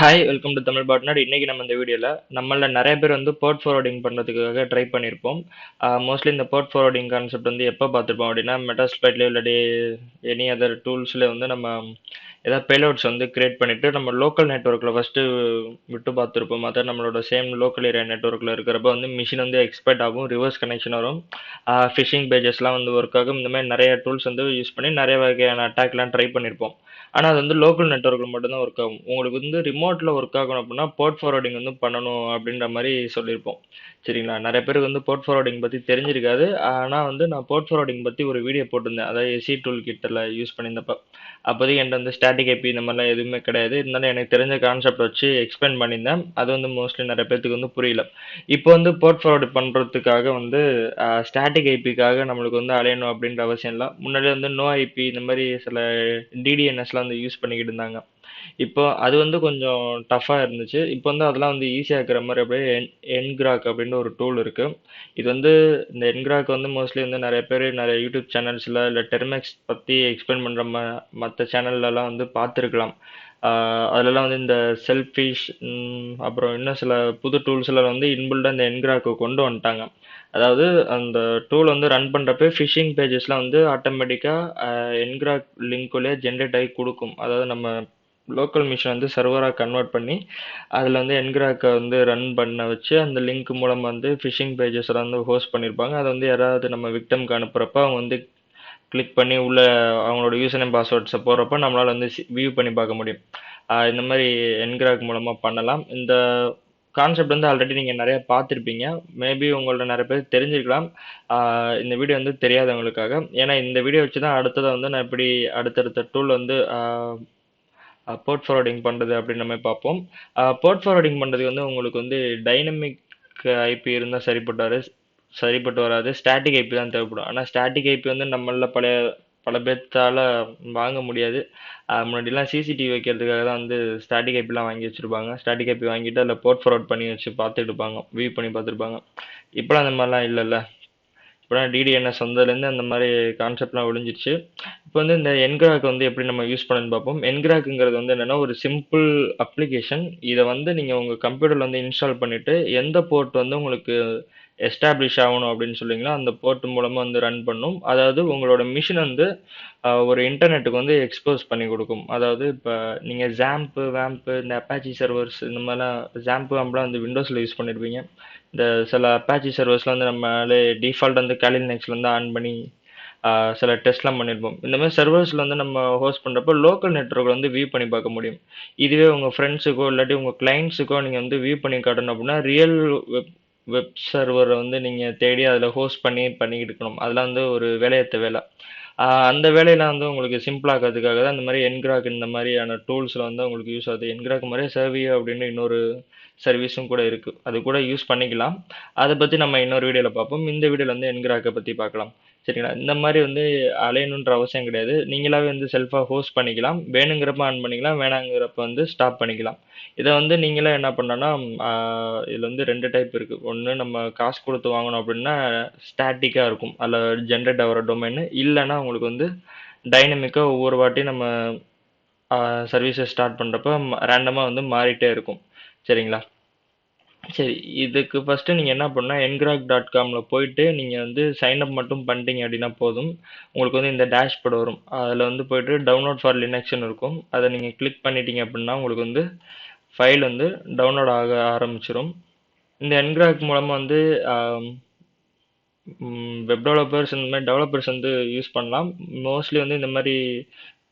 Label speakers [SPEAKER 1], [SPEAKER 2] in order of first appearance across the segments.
[SPEAKER 1] Hi welcome to Tamil partner. இன்னைக்கு நம்ம இந்த வீடியோவில் நம்மள நிறைய பேர் வந்து போர்ட் ஃபார்வர்டிங் பண்ணுறதுக்காக ட்ரை பண்ணியிருப்போம். மோஸ்ட்லி இந்த போர்ட் ஃபார்வர்டிங் கான்செப்ட் வந்து எப்போ பார்த்துருப்போம் அப்படின்னா மெட்டாஸ்ப்ளைட்லேயோ இல்லாட்டி எனி அதர் டூல்ஸில் வந்து நம்ம ஏதாவது பேலோட்ஸ் வந்து கிரியேட் பண்ணிவிட்டு நம்ம லோக்கல் நெட்ஒர்க்கில் ஃபஸ்ட்டு விட்டு பார்த்துருப்போம். அதாவது நம்மளோட சேம் லோக்கல் ஏரியா நெட்ஒர்க்கில் இருக்கிறப்ப வந்து மிஷின் வந்து எக்ஸ்பர்ட் ஆகும், ரிவர்ஸ் கனெக்ஷன் வரும், ஃபிஷிங் பேஜஸ்லாம் வந்து ஒர்க் ஆகும். இந்த மாதிரி நிறைய டூல்ஸ் வந்து யூஸ் பண்ணி நிறைய வகையான அட்டாக்லாம் ட்ரை பண்ணியிருப்போம். ஆனால் அது வந்து லோக்கல் நெட்ஒர்க்கில் மட்டும்தான் ஒர்க் ஆகும். உங்களுக்கு வந்து ரிமோட்டில் ஒர்க் ஆகணும் அப்படின்னா போர்ட் ஃபார்வர்டிங் வந்து பண்ணணும் அப்படின்ற மாதிரி சொல்லியிருப்போம். சரிங்களா? நிறைய பேருக்கு வந்து போர்ட் ஃபார்வர்டிங் பற்றி தெரிஞ்சிருக்காது. ஆனால் வந்து நான் போர்ட் ஃபார்வர்டிங் பற்றி ஒரு வீடியோ போட்டிருந்தேன். அதாவது எஸ்சி டூல் கிட்டில் யூஸ் பண்ணியிருந்தப்ப அப்போதைக்கு என்கிட்ட வந்து ஸ்டாட்டிக் ஐபி இந்த மாதிரிலாம் எதுவுமே கிடையாது. இருந்தாலும் எனக்கு தெரிஞ்ச கான்செப்ட் வச்சு எக்ஸ்பிளைன் பண்ணியிருந்தேன். அது வந்து மோஸ்ட்லி நிறைய பேருக்கு வந்து புரியல. இப்போ வந்து போர்ட் ஃபார்வர்டு பண்ணுறதுக்காக வந்து ஸ்டாட்டிக் ஐபிக்காக நம்மளுக்கு வந்து அலையணும் அப்படின்ற அவசியம் இல்லை. முன்னாடி வந்து நோ ஐபி இந்த மாதிரி சில டிடிஎன்எஸ்லாம் வந்து யூஸ் பண்ணிக்கிட்டு இருந்தாங்க. இப்போ அது வந்து கொஞ்சம் டஃப்பாக இருந்துச்சு. இப்போ வந்து அதெல்லாம் வந்து ஈஸியாக இருக்கிற மாதிரி அப்படியே என்கிராக் அப்படின்னு ஒரு டூல் இருக்கு. இது வந்து இந்த என்கிராக் வந்து மோஸ்ட்லி வந்து நிறைய பேர் நிறைய யூடியூப் சேனல்ஸில் இல்லை டெர்மெக்ஸ் பற்றி எக்ஸ்பிளைன் பண்ணுற மற்ற சேனல்லலாம் வந்து பார்த்துருக்கலாம். அதுலலாம் வந்து இந்த செல்ஃபிஷ் அப்புறம் இன்னும் சில புது டூல்ஸில் வந்து இன்பில்டாக இந்த என்கிராக்கு கொண்டு வந்துட்டாங்க. அதாவது அந்த டூல் வந்து ரன் பண்ணுறப்ப ஃபிஷிங் பேஜஸ்லாம் வந்து ஆட்டோமேட்டிக்காக என்கிராக் லிங்க்குள்ளேயே ஜென்ரேட் ஆகி கொடுக்கும். அதாவது நம்ம லோக்கல் மிஷின் வந்து சர்வராக கன்வெர்ட் பண்ணி அதில் வந்து என்கிராக்கை வந்து ரன் பண்ண வச்சு அந்த லிங்க் மூலம் வந்து ஃபிஷிங் பேஜஸ்லாம் வந்து ஹோஸ்ட் பண்ணியிருப்பாங்க. அதை வந்து யாராவது நம்ம விக்டம்க்கு அனுப்புகிறப்ப அவங்க வந்து கிளிக் பண்ணி உள்ள அவங்களோட யூசர் நேம் பாஸ்வேர்ட்ஸை போடுறப்ப நம்மளால் வந்து வியூ பண்ணி பார்க்க முடியும். இந்த மாதிரி என்கிராக் மூலமாக பண்ணலாம். இந்த கான்செப்ட் வந்து ஆல்ரெடி நீங்கள் நிறைய பார்த்துருப்பீங்க. மேபி உங்கள்ட்ட நிறைய பேர் தெரிஞ்சிருக்கலாம். இந்த வீடியோ வந்து தெரியாதவங்களுக்காக. ஏன்னா இந்த வீடியோ வச்சு தான் அடுத்ததை வந்து நான் எப்படி அடுத்தடுத்த டூல் வந்து போர்ட் ஃபார்வர்டிங் பண்ணுறது அப்படின்ற மாதிரி பார்ப்போம். போர்ட் ஃபார்வர்டிங் பண்ணுறதுக்கு வந்து உங்களுக்கு வந்து டைனமிக் ஐபி இருந்தால் சரிப்பட்டு வராது. ஸ்டாட்டிக் ஐபி தான் தேவைப்படும். ஆனால் ஸ்டாட்டிக் ஐபி வந்து நம்மள பல பேர்த்தால வாங்க முடியாது. முன்னாடிலாம் சிசிடிவி வைக்கிறதுக்காக தான் வந்து ஸ்டாட்டிக் ஐபிலாம் வாங்கி வச்சுருப்பாங்க. ஸ்டாட்டிக் ஐபி வாங்கிட்டு அதில் போர்ட் ஃபார்வர்ட் பண்ணி வச்சு பார்த்துட்டு இருப்பாங்க, வியூ பண்ணி பார்த்துருப்பாங்க. இப்போலாம் அந்த மாதிரிலாம் இல்லைல்ல. இப்போலாம் டிடிஎன்எஸ் வந்ததுலேருந்து அந்த மாதிரி கான்செப்ட்லாம் ஒழிஞ்சிருச்சு. இப்போ வந்து இந்த என்கிராக் வந்து எப்படி நம்ம யூஸ் பண்ணணும்னு பார்ப்போம். என்கிராக்குங்கிறது வந்து என்னென்னா ஒரு சிம்பிள் அப்ளிகேஷன். இதை வந்து நீங்கள் உங்கள் கம்ப்யூட்டரில் வந்து இன்ஸ்டால் பண்ணிவிட்டு எந்த போர்ட் வந்து உங்களுக்கு எஸ்டாப்ளிஷ் ஆகணும் அப்படின்னு சொல்லிங்களா அந்த போர்ட் மூலமாக வந்து ரன் பண்ணும். அதாவது உங்களோட மிஷின் வந்து ஒரு இன்டர்நெட்டுக்கு வந்து எக்ஸ்போஸ் பண்ணி கொடுக்கும். அதாவது இப்போ நீங்கள் ஜாம்ப்பு வேம்ப்பு இந்த அப்பாச்சி சர்வர்ஸ் இந்த மாதிரிலாம் ஜாம்ப்பு வேம்ப்லாம் வந்து விண்டோஸில் யூஸ் பண்ணியிருப்பீங்க. இந்த சில அப்பாச்சி சர்வர்ஸ்லாம் வந்து நம்மளே டிஃபால்ட் வந்து கேலின் நெக்ஸ்ட்ல வந்து ஆன் பண்ணி சில டெஸ்ட்லாம் பண்ணியிருப்போம். இந்த மாதிரி சர்வர்ஸில் வந்து நம்ம ஹோஸ்ட் பண்ணுறப்போ லோக்கல் நெட்ஒர்க்கில் வந்து வியூ பண்ணி பார்க்க முடியும். இதுவே உங்கள் ஃப்ரெண்ட்ஸுக்கோ இல்லாட்டி உங்கள் கிளைண்ட்ஸுக்கோ நீங்கள் வந்து வியூ பண்ணி காட்டணும் அப்படின்னா ரியல் வெப் சர்வரை வந்து நீங்கள் தேடி அதில் ஹோஸ்ட் பண்ணிக்கிட்டு இருக்கணும். அதெல்லாம் வந்து ஒரு வேலையற்ற வேலை. அந்த வேலையெல்லாம் வந்து உங்களுக்கு சிம்பிளாக்கிறதுக்காக தான் இந்த மாதிரி என்கிராக் இந்த மாதிரியான டூல்ஸில் வந்து உங்களுக்கு யூஸ் ஆகுது. என்கிராக் மாதிரியே சர்வியோ அப்படின்னு இன்னொரு சர்வீஸும் கூட இருக்குது. அது கூட யூஸ் பண்ணிக்கலாம். அதை பற்றி நம்ம இன்னொரு வீடியோவில் பார்ப்போம். இந்த வீடியோவில் வந்து என்கிராக்கை பற்றி பார்க்கலாம். சரிங்களா? இந்த மாதிரி வந்து அலையணுன்ற அவசியம் கிடையாது. நீங்களாவே வந்து செல்ஃபாக ஹோஸ்ட் பண்ணிக்கலாம். வேணுங்கிறப்ப ஆன் பண்ணிக்கலாம், வேணாங்கிறப்ப வந்து ஸ்டாப் பண்ணிக்கலாம். இதை வந்து நீங்களே என்ன பண்ணணும்னா இதில் வந்து 2 டைப் இருக்குது. ஒன்று நம்ம காசு கொடுத்து வாங்கணும் அப்படின்னா ஸ்டாட்டிக்காக இருக்கும், அதில் ஜென்ரேட் ஆகிற டொமைனு. இல்லைன்னா உங்களுக்கு வந்து டைனமிக்காக ஒவ்வொரு வாட்டியும் நம்ம சர்வீஸை ஸ்டார்ட் பண்ணுறப்ப ரேண்டமாக வந்து மாறிட்டே இருக்கும். சரிங்களா? சரி, இதுக்கு ஃபஸ்ட்டு நீங்கள் என்ன பண்ணால் என்கிராக்.comல போயிட்டு நீங்கள் வந்து சைன் அப் மட்டும் பண்ணிட்டீங்க அப்படின்னா போதும். உங்களுக்கு வந்து இந்த டேஷ்போர்டு வரும். அதில் வந்து போயிட்டு டவுன்லோட் ஃபார் லினக்ஸ்னு இருக்கும். அதை நீங்கள் கிளிக் பண்ணிட்டீங்க அப்படின்னா உங்களுக்கு வந்து ஃபைல் வந்து டவுன்லோட் ஆக ஆரம்பிச்சிடும். இந்த என்கிராக் மூலமாக வந்து வெப் டெவலப்பர்ஸ் இந்த மாதிரி டெவலப்பர்ஸ் வந்து யூஸ் பண்ணலாம். மோஸ்ட்லி வந்து இந்த மாதிரி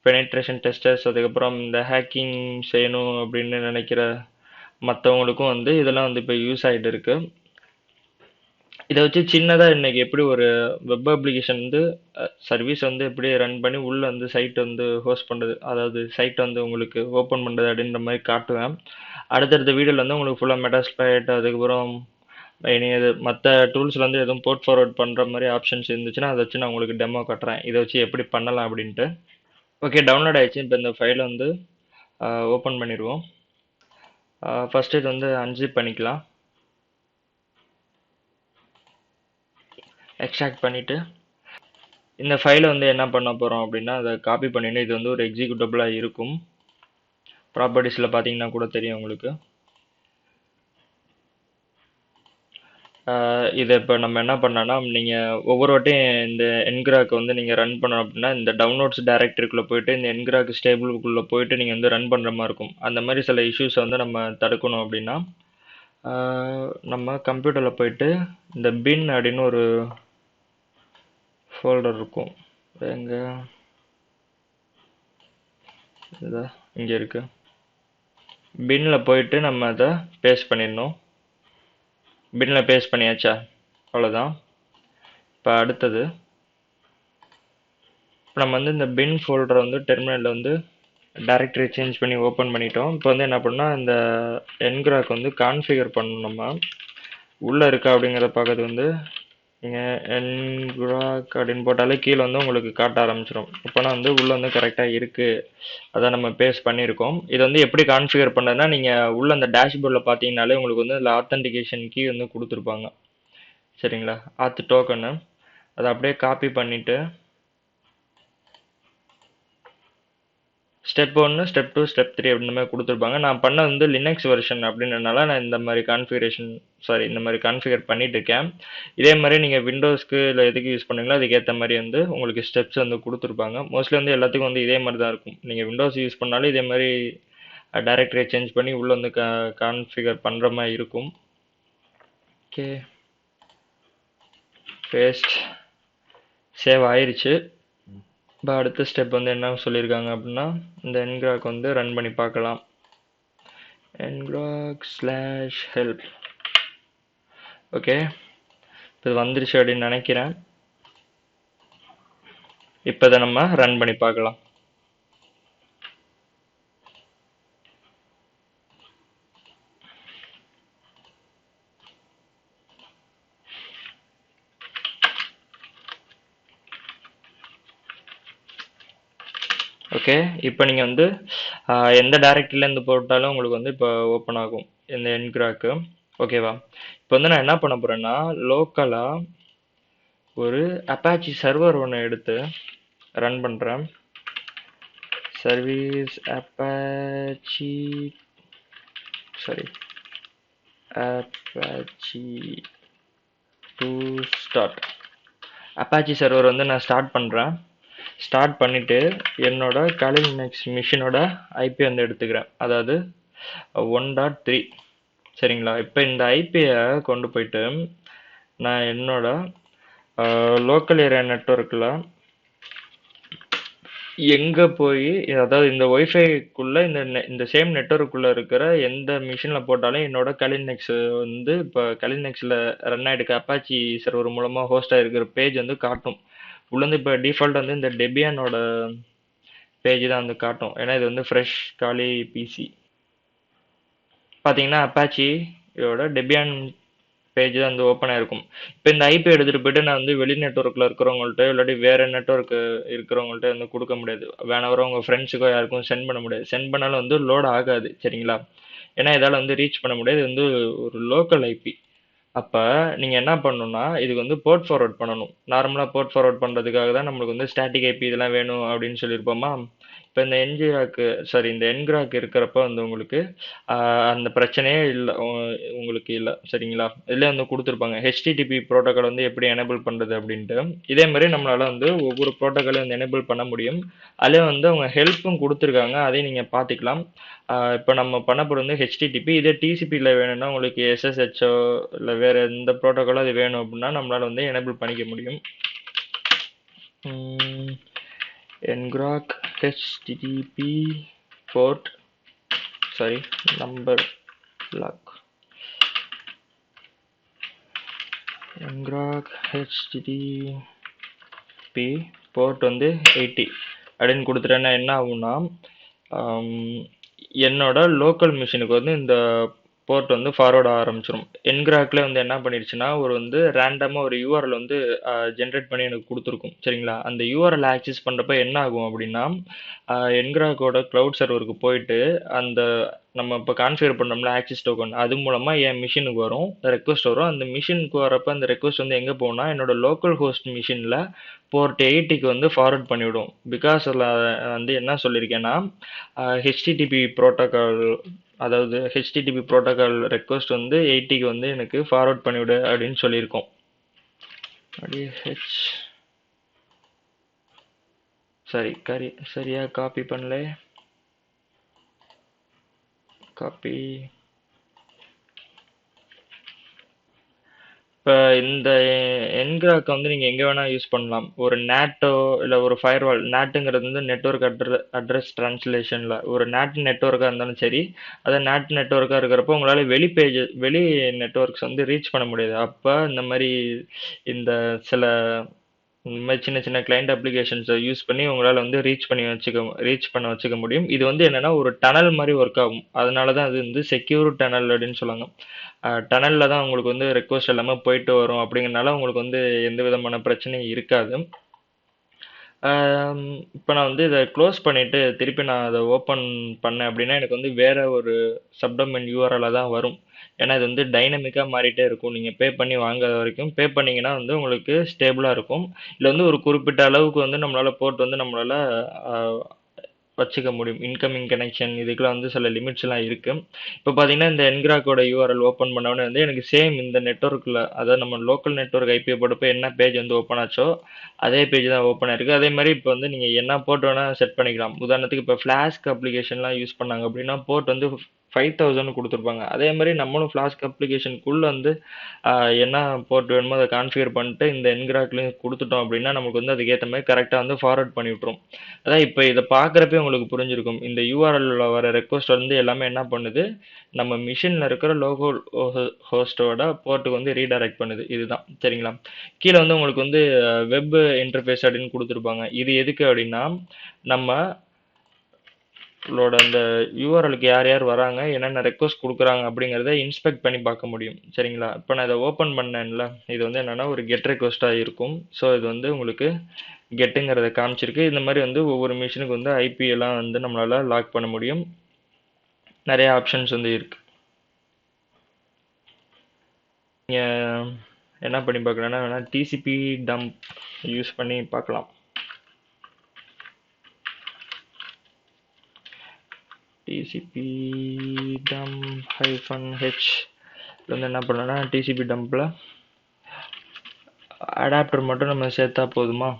[SPEAKER 1] பெனிட்ரேஷன் டெஸ்டர்ஸ், அதுக்கப்புறம் இந்த ஹேக்கிங் செய்யணும் அப்படின்னு நினைக்கிற மற்றவங்களுக்கும் வந்து இதெல்லாம் வந்து இப்போ யூஸ் ஆகிட்டு இருக்கு. இதை வச்சு சின்னதாக இன்னைக்கு எப்படி ஒரு வெப் அப்ளிகேஷன் வந்து சர்வீஸ் வந்து எப்படி ரன் பண்ணி உள்ளே வந்து சைட் வந்து ஹோஸ்ட் பண்ணுறது, அதாவது சைட்டை வந்து உங்களுக்கு ஓப்பன் பண்ணுறது அப்படின்ற மாதிரி காட்டுவேன். அடுத்தடுத்த வீடியோவில் வந்து உங்களுக்கு ஃபுல்லாக மெட்டாஸ்ப்ளைட், அதுக்கப்புறம் இனி இது மற்ற டூல்ஸில் வந்து எதுவும் போர்ட் ஃபார்வர்ட் பண்ணுற மாதிரி ஆப்ஷன்ஸ் இருந்துச்சுன்னா அதை வச்சு நான் உங்களுக்கு டெமோ காட்டுறேன். இதை வச்சு எப்படி பண்ணலாம் அப்படின்ட்டு. ஓகே, டவுன்லோட் ஆயிடுச்சு. இப்போ இந்த ஃபைலை வந்து ஓப்பன் பண்ணிடுவோம். ஃபஸ்ட்டு இது வந்து அன்சிப் பண்ணிக்கலாம். எக்ஸ்ட்ராக்ட் பண்ணிவிட்டு இந்த ஃபைலை வந்து என்ன பண்ண போகிறோம் அப்படின்னா அதை காப்பி பண்ணிட்டு இது வந்து ஒரு எக்ஸிக்யூட்டபிளாக இருக்கும். ப்ராப்பர்ட்டிஸில் பார்த்தீங்கன்னா கூட தெரியும் உங்களுக்கு. இதை இப்போ நம்ம என்ன பண்ணோன்னா, நீங்கள் ஒவ்வொரு வாட்டியும் இந்த என்கிராக் வந்து நீங்கள் ரன் பண்ணணும் அப்படின்னா, இந்த டவுன்லோட்ஸ் டைரக்டரிக்குள்ளே போயிட்டு இந்த என்கிராக் ஸ்டேபிளுக்குள்ளே போயிட்டு நீங்கள் வந்து ரன் பண்ணுற மாதிரி இருக்கும். அந்த மாதிரி சில இஷ்யூஸை வந்து நம்ம தடுக்கணும் அப்படின்னா, நம்ம கம்ப்யூட்டரில் போயிட்டு இந்த பின் அப்படின்னு ஒரு ஃபோல்டர் இருக்கும். எங்கே இதா இங்கே இருக்குது. பின்னில் போயிட்டு நம்ம அதை பேஸ்ட் பண்ணிடணும். பின்னில் பேஸ்ட் பண்ணியாச்சா? அவ்வளோதான். இப்போ அடுத்தது இப்போ நம்ம வந்து இந்த பின் ஃபோல்டரை வந்து டெர்மினலில் வந்து டைரக்டரி சேஞ்ச் பண்ணி ஓப்பன் பண்ணிட்டோம். இப்போ வந்து என்ன பண்ணால் இந்த என்கிராக் வந்து கான்ஃபிகர் பண்ணணும். நம்ம உள்ளே இருக்கா அப்படிங்கிறத பார்க்கறது வந்து நீங்கள் என்கிராக் அப்படின்னு போட்டாலே கீழே வந்து உங்களுக்கு காட்ட ஆரம்பிச்சிடும். இப்போனா வந்து உள்ளே வந்து கரெக்டாக இருக்குது, அதான் நம்ம பேஸ்ட் பண்ணியிருக்கோம். இதை வந்து எப்படி கான்ஃபிகர் பண்ணுறதுனா, நீங்கள் உள்ள அந்த டேஷ்போர்டில் பார்த்தீங்கனாலே உங்களுக்கு வந்து அதில் ஆத்தென்டிகேஷன் கீ வந்து கொடுத்துருப்பாங்க. சரிங்களா? ஆத் டோக்கனு அதை அப்படியே காப்பி பண்ணிவிட்டு ஸ்டெப் 1, ஸ்டெப் 2, ஸ்டெப் 3 அப்படின்ற மாதிரி கொடுத்துருப்பாங்க. நான் பண்ணது வந்து லினக்ஸ் வெர்ஷன் அப்படின்றனால நான் இந்த மாதிரி இந்த மாதிரி கான்ஃபிகர் பண்ணிட்டு இருக்கேன். இதே மாதிரி நீங்கள் விண்டோஸ்க்கு இல்லை எதுக்கு யூஸ் பண்ணுங்களோ அதுக்கேற்ற மாதிரி வந்து உங்களுக்கு ஸ்டெப்ஸ் வந்து கொடுத்துருப்பாங்க. மோஸ்ட்லி வந்து எல்லாத்துக்கும் வந்து இதே மாதிரி தான் இருக்கும். நீங்கள் விண்டோஸ் யூஸ் பண்ணாலும் இதே மாதிரி டைரக்டரியை சேஞ்ச் பண்ணி உள்ளே வந்து கான்ஃபிகர் பண்ணுற மாதிரி இருக்கும். ஓகே, பேஸ்ட் சேவ் ஆயிடுச்சு. இப்போ அடுத்த ஸ்டெப் வந்து என்ன சொல்லியிருக்காங்க அப்படின்னா, இந்த என்கிராக் வந்து ரன் பண்ணி பார்க்கலாம். ngrok/help. ஓகே, இப்போ வந்துருச்சு அப்படின்னு நினைக்கிறேன். இப்போ இதை நம்ம ரன் பண்ணி பார்க்கலாம். ஓகே, இப்போ நீங்கள் வந்து எந்த டைரக்டரியிலேருந்து போட்டாலும் உங்களுக்கு வந்து இப்போ ஓப்பன் ஆகும் இந்த என்கிராக்கு. ஓகேவா? இப்போ வந்து நான் என்ன பண்ண போகிறேன்னா, லோக்கலாக ஒரு அப்பாச்சி சர்வர் ஒன்று எடுத்து ரன் பண்ணுறேன். Service Apache to start. Apache server வந்து நான் ஸ்டார்ட் பண்ணுறேன். ஸ்டார்ட் பண்ணிவிட்டு என்னோட Kali Linux மிஷினோட ஐபி வந்து எடுத்துக்கிறேன், அதாவது 1.3. சரிங்களா? இப்போ இந்த ஐபியை கொண்டு போயிட்டு நான் என்னோட லோக்கல் ஏரியா நெட்ஒர்க்கில் எங்கே போய், அதாவது இந்த ஒய்ஃபைக்குள்ளே இந்த சேம் நெட்ஒர்க்குள்ளே இருக்கிற எந்த மிஷினில் போட்டாலும் என்னோட Kali Linux வந்து இப்போ Kali Linuxல ரன் ஆகிடுக்கு அப்பாச்சி சர்வர் மூலமாக ஹோஸ்ட் ஆகிருக்கிற பேஜ் வந்து காட்டும். உள்ளேருந்து இப்போ டிஃபால்ட் வந்து இந்த டெபியானோட பேஜ் தான் வந்து காட்டும். ஏன்னா இது வந்து ஃப்ரெஷ் காலி பிசி. பார்த்தீங்கன்னா அப்பாச்சியோட டெபியான் பேஜ் தான் வந்து ஓப்பன் ஆயிருக்கும். இப்போ இந்த ஐபி எடுத்துகிட்டு போயிட்டு நான் வந்து வெளி நெட்ஒர்க்கில் இருக்கிறவங்கள்ட்ட இல்லாட்டி வேறு நெட்ஒர்க் இருக்கிறவங்கள்ட்ட வந்து கொடுக்க முடியாது. வேணவரோ உங்கள் ஃப்ரெண்ட்ஸுக்கோ யாருக்கும் சென்ட் பண்ண முடியாது. சென்ட் பண்ணாலும் வந்து லோட் ஆகாது. சரிங்களா? ஏன்னா இதால் வந்து ரீச் பண்ண முடியாது. இது வந்து ஒரு லோக்கல் ஐபி. அப்போ நீங்கள் என்ன பண்ணணும்னா, இதுக்கு வந்து போர்ட் ஃபார்வர்ட் பண்ணணும். நார்மலாக போர்ட் ஃபார்வர்ட் பண்ணுறதுக்காக தான் நம்மளுக்கு வந்து ஸ்டாட்டிக் ஐபி இதெல்லாம் வேணும் அப்படின்னு சொல்லியிருப்போமா. இப்போ இந்த என்கிராக் இருக்கிறப்ப வந்து உங்களுக்கு அந்த பிரச்சனையே இல்லை, உங்களுக்கு இல்லை. சரிங்களா? இதில் வந்து கொடுத்துருப்பாங்க ஹெச்டிடிபி ப்ரோட்டோக்கால் வந்து எப்படி எனேபிள் பண்ணுறது அப்படின்ட்டு. இதே மாதிரி நம்மளால் வந்து ஒவ்வொரு ப்ரோட்டோக்காலையும் வந்து எனேபிள் பண்ண முடியும். அதிலே வந்து அவங்க ஹெல்ப்பும் கொடுத்துருக்காங்க, அதையும் நீங்கள் பார்த்துக்கலாம். இப்போ நம்ம பண்ண போகிறது வந்து ஹெச்டிடிபி. இதே டிசிபியில் வேணும்னா உங்களுக்கு எஸ்எஸ்ஹெச்ஓ இல்லை வேறு எந்த ப்ரோட்டோக்காலோ அது வேணும் அப்படின்னா நம்மளால் வந்து எனேபிள் பண்ணிக்க முடியும். ngrok http port number lock. ngrok http port வந்து 80 அப்படின்னு கொடுத்துட்டேன்னா என்ன ஆகும்னா, என்னோட லோக்கல் மிஷினுக்கு வந்து இந்த போர்ட் வந்து ஃபார்வர்ட் ஆரம்பிச்சிடும். என்கிராக்ல வந்து என்ன பண்ணிருச்சுன்னா, ஒரு வந்து ரேண்டமாக ஒரு யூஆர்எல் வந்து ஜென்ரேட் பண்ணி எனக்கு கொடுத்துருக்கும். சரிங்களா? அந்த யூஆர்எல் ஆக்சஸ் பண்ணுறப்ப என்ன ஆகும் அப்படின்னா, என்கிராக்கோட க்ளவுட் சர்வருக்கு போயிட்டு அந்த நம்ம இப்போ கான்ஃபிகர் பண்ணோம்ல ஆக்சிஸ் டோக்கன், அது மூலமா என் மிஷினுக்கு வரும், ரெக்வஸ்ட் வரும். அந்த மிஷினுக்கு வரப்ப அந்த ரெக்வஸ்ட் வந்து எங்க போகும்னா, என்னோட லோக்கல் ஹோஸ்ட் மிஷின்ல போர்ட் 80க்கு வந்து ஃபார்வர்ட் பண்ணிவிடும். பிகாஸ் அதில் வந்து என்ன சொல்லியிருக்கேன்னா, ஹெச்டிடிபி புரோட்டோகால், அதாவது ஹெச்டிடிபி புரோட்டோகால் ரெக்வஸ்ட் வந்து 80க்கு வந்து எனக்கு ஃபார்வர்ட் பண்ணிவிடு அப்படின்னு சொல்லியிருக்கோம். சரியா காப்பி பண்ணல. காப்பி. இப்போ இந்த என்கிராக் வந்து நீங்கள் எங்கே வேணால் யூஸ் பண்ணலாம். ஒரு நேட்டோ இல்லை ஒரு ஃபயர்வால். நேட்டுங்கிறது வந்து நெட்வொர்க் அட்ரஸ் ட்ரான்ஸ்லேஷனில் ஒரு நேட் நெட்வொர்க்காக இருந்தாலும் சரி, அதை நேட் நெட்வொர்க்காக இருக்கிறப்போ உங்களால் வெளி நெட்வொர்க்ஸ் வந்து ரீச் பண்ண முடியாது. அப்போ இந்த மாதிரி இந்த சில இந்த மாதிரி சின்ன சின்ன கிளைண்ட் அப்ளிகேஷன்ஸை யூஸ் பண்ணி உங்களால் வந்து ரீச் பண்ண வச்சுக்க முடியும். இது வந்து என்னன்னா ஒரு டனல் மாதிரி ஒர்க் ஆகும். அதனால தான் அது வந்து செக்யூர் டனல் அப்படின்னு சொல்லுவாங்க. டனலில் தான் உங்களுக்கு வந்து ரெக்வஸ்ட் எல்லாமே போயிட்டு வரும். அப்படிங்கிறனால உங்களுக்கு வந்து எந்த விதமான பிரச்சனையும் இருக்காது. இப்போ நான் வந்து இதை க்ளோஸ் பண்ணிவிட்டு திருப்பி நான் அதை ஓப்பன் பண்ணேன் அப்படின்னா எனக்கு வந்து வேறு ஒரு சப்டொமைன் யூஆர்எல்ல தான் வரும். ஏன்னா இது வந்து டைனமிக்காக மாறிட்டே இருக்கும். நீங்கள் பே பண்ணி வாங்குற வரைக்கும் பே பண்ணிங்கன்னா வந்து உங்களுக்கு ஸ்டேபிளாக இருக்கும். இல்லை வந்து ஒரு குறிப்பிட்ட அளவுக்கு வந்து நம்மளால் போர்ட் வந்து நம்மளால் வச்சுக்க முடியும். இன்கமிங் கனெக்ஷன் இதுக்கெல்லாம் வந்து சில லிமிட்ஸ்லாம் இருக்குது. இப்போ பார்த்தீங்கன்னா இந்த என்கிராக்கோட யூஆர்எல் ஓப்பன் பண்ணோடனே வந்து எனக்கு சேம் இந்த நெட்வொர்க்கில், அதாவது நம்ம லோக்கல் நெட்வொர்க் ஐபி போட்டப்போ என்ன பேஜ் வந்து ஓப்பன் ஆச்சோ அதே பேஜ் தான் ஓப்பன் ஆயிருக்கு. அதே மாதிரி இப்போ வந்து நீங்கள் என்ன போர்ட் வேணால் செட் பண்ணிக்கலாம். உதாரணத்துக்கு இப்போ ஃப்ளாஸ்க் அப்ளிகேஷன்லாம் யூஸ் பண்ணாங்க அப்படின்னா போர்ட் வந்து 5000 கொடுத்துருப்பாங்க. அதே மாதிரி நம்மளும் ஃப்ளாஸ்க் அப்ளிகேஷனுக்குள்ளே வந்து என்ன போர்ட் வேணுமோ அதை கான்ஃபிகர் பண்ணிட்டு இந்த என்கிராக்லையும் கொடுத்துட்டோம் அப்படின்னா நமக்கு வந்து அதுக்கேற்ற மாதிரி கரெக்டாக வந்து ஃபார்வர்ட் பண்ணி விட்ரும். அதான் இப்போ இதை பார்க்குறப்பே உங்களுக்கு புரிஞ்சிருக்கும். இந்த யூஆர்எல்ல வர ரெக்வஸ்ட் வந்து எல்லாமே என்ன பண்ணுது, நம்ம மிஷினில் இருக்கிற லோக்கல் ஹோஸ்டோட போர்ட்டுக்கு வந்து ரீடைரக்ட் பண்ணுது. இதுதான் சரிங்களா. கீழே வந்து உங்களுக்கு வந்து வெப் இன்டர்ஃபேஸ் அப்படின்னு கொடுத்துருப்பாங்க. இது எதுக்கு அப்படின்னா நம்ம அந்த யூஆர்எலுக்கு யார் யார் வராங்க, என்னென்ன ரெக்வஸ்ட் கொடுக்குறாங்க அப்படிங்கிறத இன்ஸ்பெக்ட் பண்ணி பார்க்க முடியும். சரிங்களா. இப்போ நான் இதை ஓப்பன் பண்ணேன்ல, இது வந்து என்னென்னா ஒரு கெட் ரெக்வஸ்ட்டாக இருக்கும். ஸோ இது வந்து உங்களுக்கு கெட்டுங்கிறத காமிச்சிருக்கு. இந்த மாதிரி வந்து ஒவ்வொரு மிஷினுக்கு வந்து ஐபி எல்லாம் வந்து நம்மளால் லாக் பண்ண முடியும். நிறைய ஆப்ஷன்ஸ் வந்து இருக்கு. நீங்கள் என்ன பண்ணி பார்க்கலாம்னா வேணால் டிசிபி டம்ப் யூஸ் பண்ணி பார்க்கலாம். டிசிபி டம்ப் -h வந்து என்ன பண்ணலாம்னா டிசிபி டம்பில் அடாப்டர் மட்டும் நம்ம சேர்த்தா போதுமா.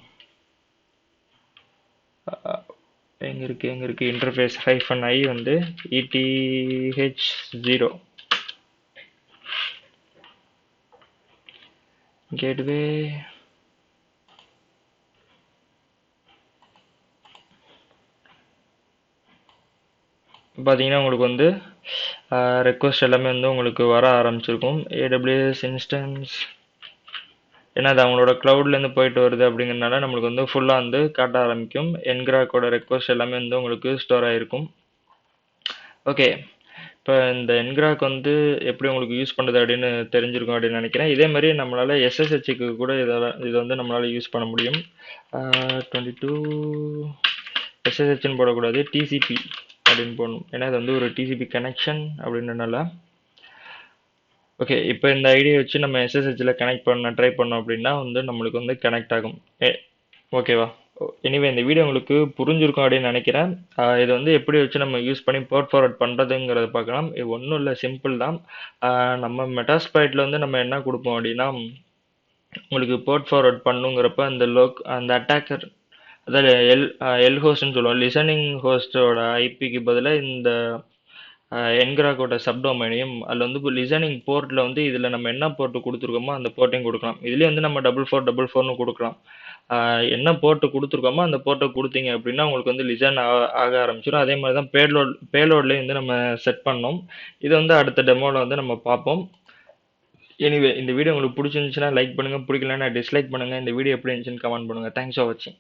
[SPEAKER 1] எங்கே இருக்குது இன்டர்ஃபேஸ் -i வந்து ETH0 கேட்வே. பார்த்தீங்கன்னா உங்களுக்கு வந்து ரெக்வஸ்ட் எல்லாமே வந்து உங்களுக்கு வர ஆரம்பிச்சிருக்கும். AWS இன்ஸ்டன்ஸ், ஏன்னா அது அவங்களோட க்ளவுட்லேருந்து போயிட்டு வருது அப்படிங்கிறனால நம்மளுக்கு வந்து ஃபுல்லாக வந்து காட்ட ஆரம்பிக்கும். என்கிராக்கோட ரெக்வஸ்ட் எல்லாமே வந்து உங்களுக்கு ஸ்டோர் ஆகிருக்கும். ஓகே, இப்போ இந்த என்கிராக் வந்து எப்படி உங்களுக்கு யூஸ் பண்ணுறது அப்படின்னு தெரிஞ்சிருக்கும் அப்படின்னு நினைக்கிறேன். இதே மாதிரி நம்மளால் SSHக்கு கூட இதை வந்து நம்மளால் யூஸ் பண்ண முடியும். 22 SSHன்னு போடக்கூடாது, TCP அப்படின்னு போடணும். ஏன்னா இது வந்து ஒரு TCP கனெக்ஷன் அப்படின்றனால. ஓகே, இப்போ இந்த ஐடியா வச்சு நம்ம SSHல கனெக்ட் பண்ண ட்ரை பண்ணோம் அப்படின்னா வந்து நம்மளுக்கு வந்து கனெக்ட் ஆகும். ஓகேவா. எனிவே இந்த வீடியோ உங்களுக்கு புரிஞ்சிருக்கும் அப்படின்னு நினைக்கிறேன். இதை வந்து எப்படி வச்சு நம்ம யூஸ் பண்ணி போர்ட் ஃபார்வர்ட் பண்ணுறதுங்கிறத பார்க்கலாம். இது ஒன்றும் இல்லை, சிம்பிள் தான். நம்ம மெட்டாஸ்பிளாய்ட்டில் வந்து நம்ம என்ன கொடுப்போம் அப்படின்னா, உங்களுக்கு போர்ட் ஃபார்வர்ட் பண்ணுங்கிறப்ப அந்த அட்டாக்கர், அதாவது எல் ஹோஸ்ட்னு சொல்லுவோம், லிசனிங் ஹோஸ்டோட ஐபிக்கு பதிலாக இந்த என்கிராக்கோட சப்டொமைனையும் அதில் வந்து இப்போ லிசனிங் போர்ட்டில் வந்து இதில் நம்ம என்ன போர்ட்டு கொடுத்துருக்கோமோ அந்த போர்ட்டையும் கொடுக்கலாம். இதுலேயே வந்து நம்ம 4444ன்னு கொடுக்கலாம். என்ன போர்ட்டு கொடுத்துருக்கோமோ அந்த போர்ட்டை கொடுத்தீங்க அப்படின்னா உங்களுக்கு வந்து லிசன் ஆக ஆரம்பிச்சிடும். அதே மாதிரி தான் பேலோட்லேயும் வந்து நம்ம செட் பண்ணோம். இதை வந்து அடுத்த டெமோவில் வந்து நம்ம பார்ப்போம். எனிவே இந்த வீடியோ உங்களுக்கு பிடிச்சிருந்துச்சுன்னா லைக் பண்ணுங்கள், பிடிக்கலன்னா டிஸ்லைக் பண்ணுங்கள். இந்த வீடியோ எப்படி இருந்துச்சுன்னு கமெண்ட் பண்ணுங்கள். தேங்க்ஸ் ஃபார் வாட்சிங்.